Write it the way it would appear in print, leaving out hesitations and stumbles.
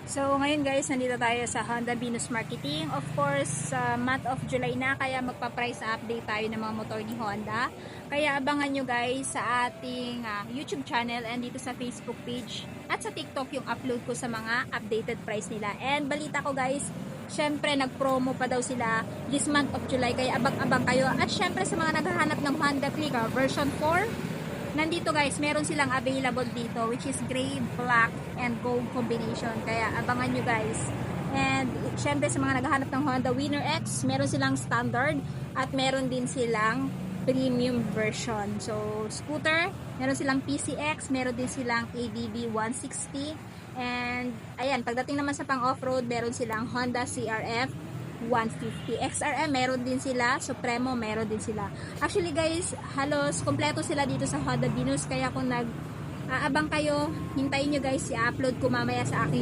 So ngayon guys, nandito tayo sa Honda Venus Marketing. Of course, month of July na, kaya magpa-price update tayo ng mga motor ni Honda. Kaya abangan nyo guys sa ating YouTube channel and dito sa Facebook page at sa TikTok yung upload ko sa mga updated price nila. And balita ko guys, syempre nag-promo pa daw sila this month of July, kaya abang-abang kayo. At syempre sa mga naghahanap ng Honda Click version 4, nandito guys, meron silang available dito which is gray, black, and gold combination. Kaya abangan nyo guys. And syempre sa mga naghahanap ng Honda Winner X, meron silang standard at meron din silang premium version. So scooter, meron silang PCX, meron din silang ADB 160. And ayan, pagdating naman sa pang off-road, meron silang Honda CRF 150. XRM meron din sila, Supremo meron din sila. Actually guys, halos kompleto sila dito sa Honda Venus, kaya kung aabang kayo, hintayin nyo guys, i-upload ko mamaya sa aking